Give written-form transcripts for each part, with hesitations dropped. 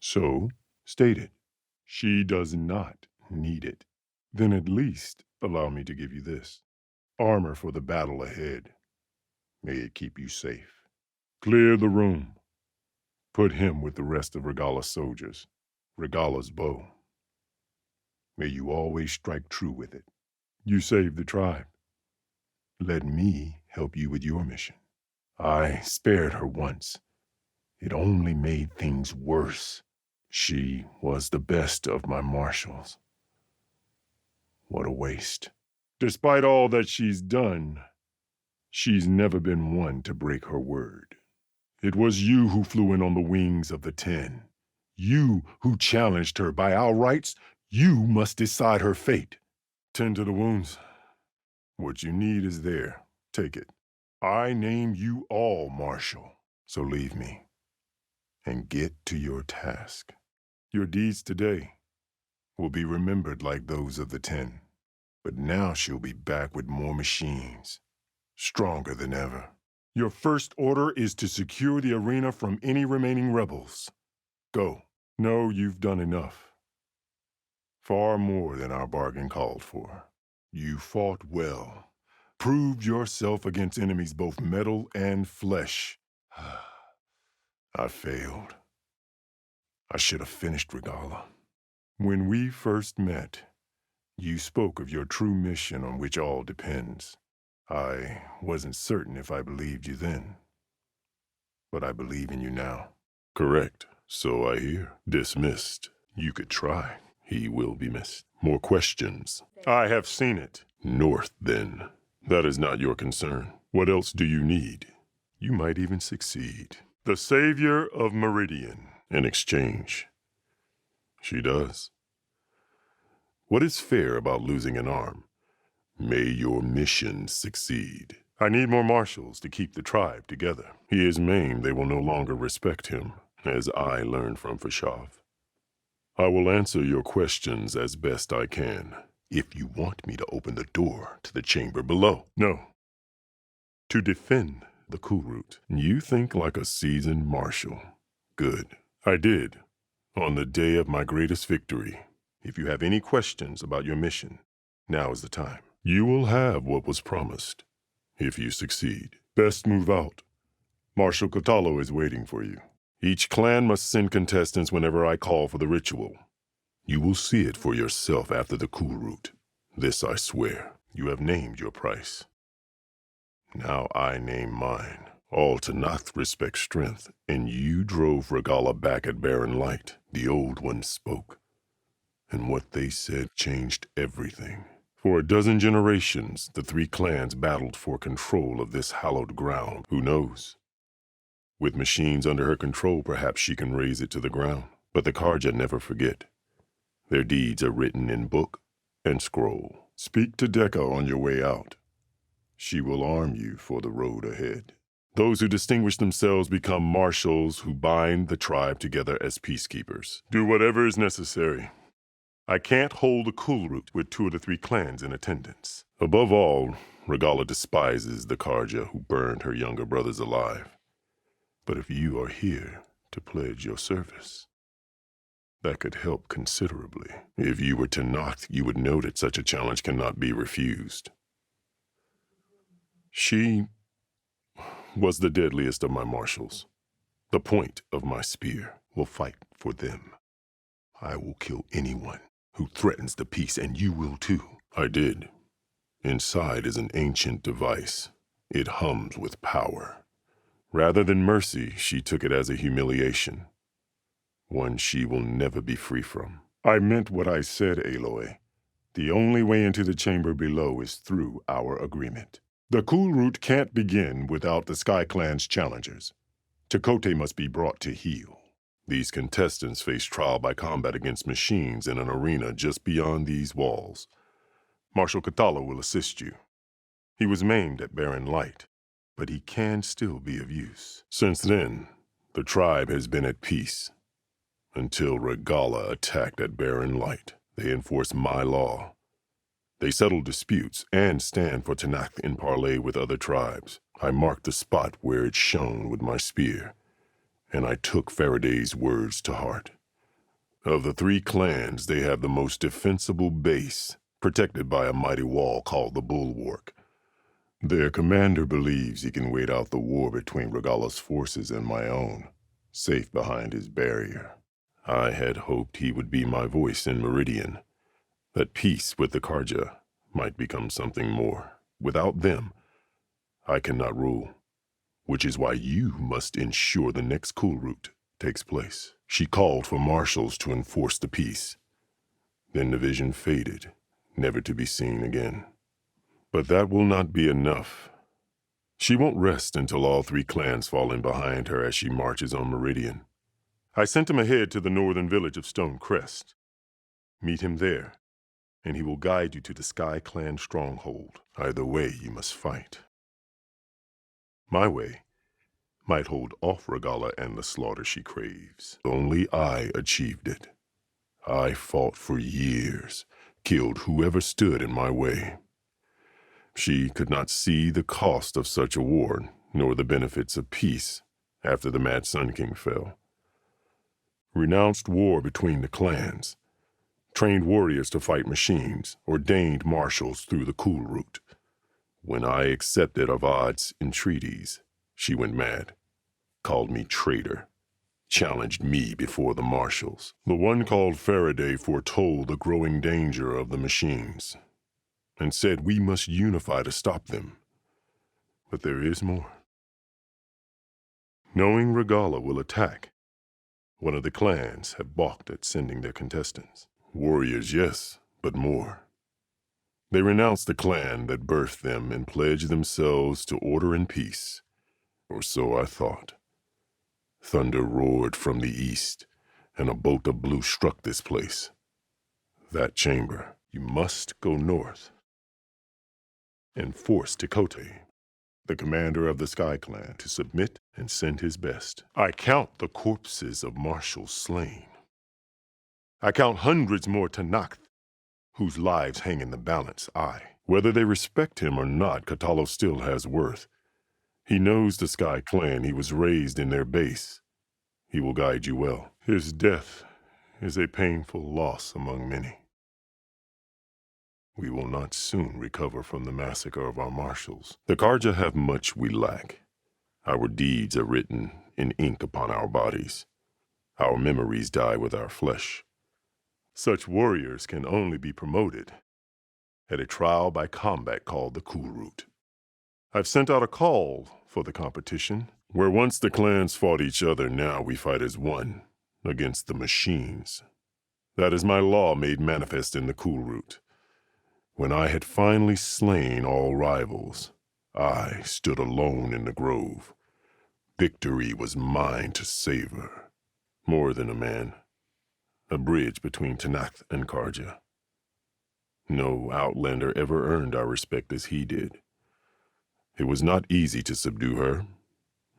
So, state it. She does not need it. Then at least allow me to give you this. Armor for the battle ahead. May it keep you safe. Clear the room. Put him with the rest of Regala's soldiers. Regala's bow. May you always strike true with it. You saved the tribe. Let me help you with your mission. I spared her once. It only made things worse. She was the best of my marshals. What a waste. Despite all that she's done, she's never been one to break her word. It was you who flew in on the wings of the 10. You who challenged her. By our rights, you must decide her fate. Tend to the wounds. What you need is there. Take it. I name you all Marshal, so leave me and get to your task. Your deeds today will be remembered like those of the 10. But now she'll be back with more machines, stronger than ever. Your first order is to secure the arena from any remaining rebels. Go. No, you've done enough. Far more than our bargain called for. You fought well. Proved yourself against enemies both metal and flesh. I failed. I should have finished Regala. When we first met, you spoke of your true mission on which all depends. I wasn't certain if I believed you then, but I believe in you now. Correct. So I hear. Dismissed. You could try. He will be missed. More questions? I have seen it. North, then. That is not your concern. What else do you need? You might even succeed. The savior of Meridian. In exchange. She does. What is fair about losing an arm? May your mission succeed. I need more marshals to keep the tribe together. He is maimed, they will no longer respect him, as I learned from Fashav. I will answer your questions as best I can, if you want me to open the door to the chamber below. No. To defend the Kulrut. You think like a seasoned marshal. Good. I did, on the day of my greatest victory. If you have any questions about your mission, now is the time. You will have what was promised, if you succeed. Best move out. Marshal Kotalo is waiting for you. Each clan must send contestants whenever I call for the ritual. You will see it for yourself after the Kulrut. This I swear. You have named your price. Now I name mine. All Tanath respect strength, and you drove Regala back at Barren Light. The old ones spoke, and what they said changed everything. For a dozen generations, the 3 clans battled for control of this hallowed ground. Who knows? With machines under her control, perhaps she can raise it to the ground. But the Karja never forget. Their deeds are written in book and scroll. Speak to Deka on your way out. She will arm you for the road ahead. Those who distinguish themselves become marshals who bind the tribe together as peacekeepers. Do whatever is necessary. I can't hold a Kulrut with 2 of the 3 clans in attendance. Above all, Regala despises the Karja who burned her younger brothers alive. But if you are here to pledge your service, that could help considerably. If you were to knock, you would know that such a challenge cannot be refused. She was the deadliest of my marshals. The point of my spear will fight for them. I will kill anyone who threatens the peace, and you will too. I did. Inside is an ancient device. It hums with power. Rather than mercy, she took it as a humiliation. One she will never be free from. I meant what I said, Aloy. The only way into the chamber below is through our agreement. The Kulrut can't begin without the Sky Clan's challengers. Chakotay must be brought to heel. These contestants face trial by combat against machines in an arena just beyond these walls. Marshal Kotalo will assist you. He was maimed at Barren Light, but he can still be of use. Since then, the tribe has been at peace. Until Regala attacked at Barren Light. They enforce my law. They settle disputes and stand for Tanakh in parley with other tribes. I marked the spot where it shone with my spear, and I took Faraday's words to heart. Of the 3 clans, they have the most defensible base, protected by a mighty wall called the Bulwark. Their commander believes he can wait out the war between Regala's forces and my own, safe behind his barrier. I had hoped he would be my voice in Meridian, that peace with the Karja might become something more. Without them, I cannot rule, which is why you must ensure the next Kulrut takes place. She called for marshals to enforce the peace. Then the vision faded, never to be seen again. But that will not be enough. She won't rest until all 3 clans fall in behind her as she marches on Meridian. I sent him ahead to the northern village of Stone Crest. Meet him there, and he will guide you to the Sky Clan stronghold. Either way, you must fight. My way might hold off Regala and the slaughter she craves. Only I achieved it. I fought for years, killed whoever stood in my way. She could not see the cost of such a war, nor the benefits of peace after the Mad Sun King fell. Renounced war between the clans, trained warriors to fight machines, ordained marshals through the Kulrut. When I accepted Avad's entreaties, she went mad, called me traitor, challenged me before the marshals. The one called Faraday foretold the growing danger of the machines, and said we must unify to stop them. But there is more. Knowing Regala will attack, one of the clans have balked at sending their contestants. Warriors, yes, but more. They renounce the clan that birthed them and pledge themselves to order and peace. Or so I thought. Thunder roared from the east, and a bolt of blue struck this place. That chamber. You must go north and force Tekote, the commander of the Sky Clan, to submit and send his best. I count the corpses of marshals slain. I count hundreds more Tanakh, whose lives hang in the balance. Whether they respect him or not, Katalo still has worth. He knows the Sky Clan. He was raised in their base. He will guide you well. His death is a painful loss among many. We will not soon recover from the massacre of our marshals. The Karja have much we lack. Our deeds are written in ink upon our bodies. Our memories die with our flesh. Such warriors can only be promoted at a trial by combat called the Kulrut. I've sent out a call for the competition. Where once the clans fought each other, now we fight as one, against the machines. That is my law made manifest in the Kulrut. When I had finally slain all rivals, I stood alone in the grove. Victory was mine to savor. More than a man, a bridge between Tanakh and Karja. No outlander ever earned our respect as he did. It was not easy to subdue her.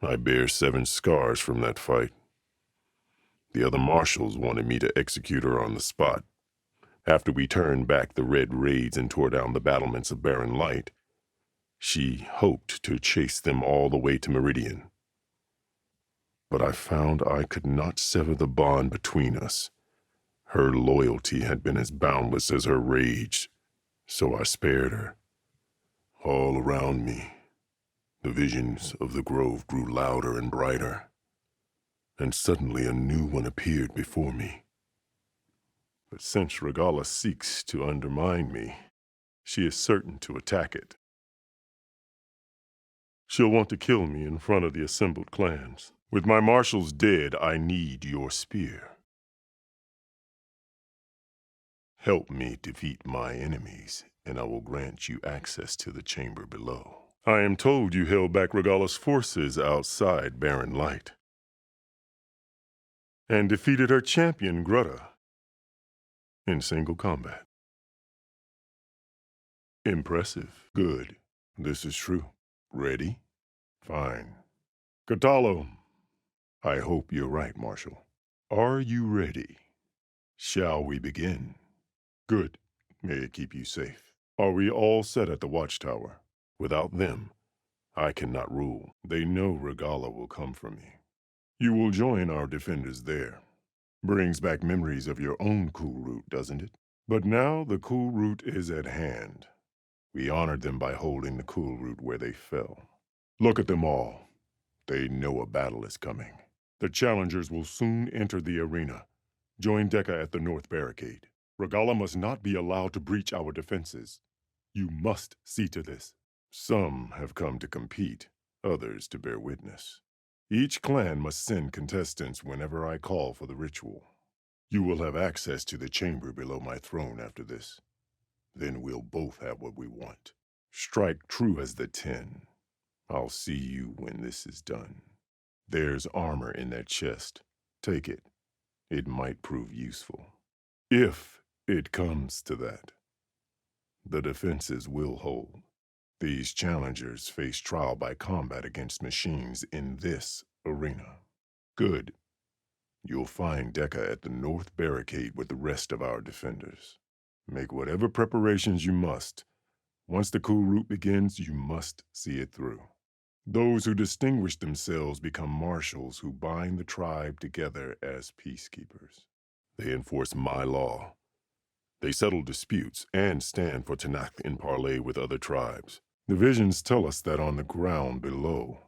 I bear 7 scars from that fight. The other marshals wanted me to execute her on the spot. After we turned back the red raids and tore down the battlements of Barren Light, she hoped to chase them all the way to Meridian. But I found I could not sever the bond between us. Her loyalty had been as boundless as her rage, so I spared her. All around me, the visions of the grove grew louder and brighter, and suddenly a new one appeared before me. But since Regala seeks to undermine me, she is certain to attack it. She'll want to kill me in front of the assembled clans. With my marshals dead, I need your spear. Help me defeat my enemies, and I will grant you access to the chamber below. I am told you held back Regala's forces outside Barren Light, and defeated her champion, Grutta, in single combat. Impressive. Good. This is true. Ready? Fine. Katalo, I hope you're right, Marshal. Are you ready? Shall we begin? Good. May it keep you safe. Are we all set at the watchtower? Without them, I cannot rule. They know Regala will come for me. You will join our defenders there. Brings back memories of your own Kulrut, doesn't it? But now the Kulrut is at hand. We honored them by holding the Kulrut where they fell. Look at them all. They know a battle is coming. The challengers will soon enter the arena. Join Dekka at the north barricade. Regala must not be allowed to breach our defenses. You must see to this. Some have come to compete, others to bear witness. Each clan must send contestants whenever I call for the ritual. You will have access to the chamber below my throne after this. Then we'll both have what we want. Strike true as the 10. I'll see you when this is done. There's armor in that chest. Take it. It might prove useful. If it comes to that, the defenses will hold. These challengers face trial by combat against machines in this arena. Good. You'll find Dekka at the north barricade with the rest of our defenders. Make whatever preparations you must. Once the Kulrut begins, you must see it through. Those who distinguish themselves become marshals who bind the tribe together as peacekeepers. They enforce my law. They settle disputes and stand for Tanakh in parley with other tribes. The visions tell us that on the ground below,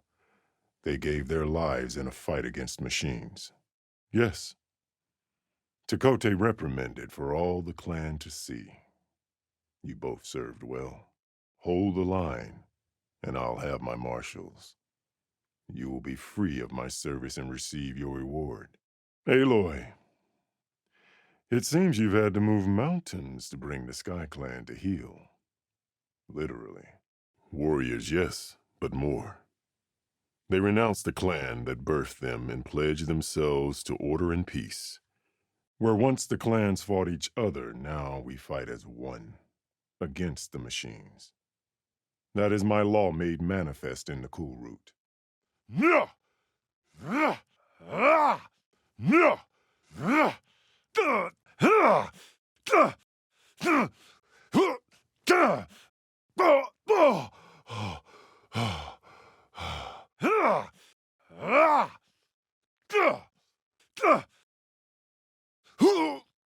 they gave their lives in a fight against machines. Yes, Tekote reprimanded for all the clan to see. You both served well. Hold the line, and I'll have my marshals. You will be free of my service and receive your reward. Aloy, it seems you've had to move mountains to bring the Sky Clan to heel. Literally. Warriors, yes, but more. They renounce the clan that birthed them and pledge themselves to order and peace. Where once the clans fought each other, now we fight as one, against the machines. That is my law made manifest in the Kulrut.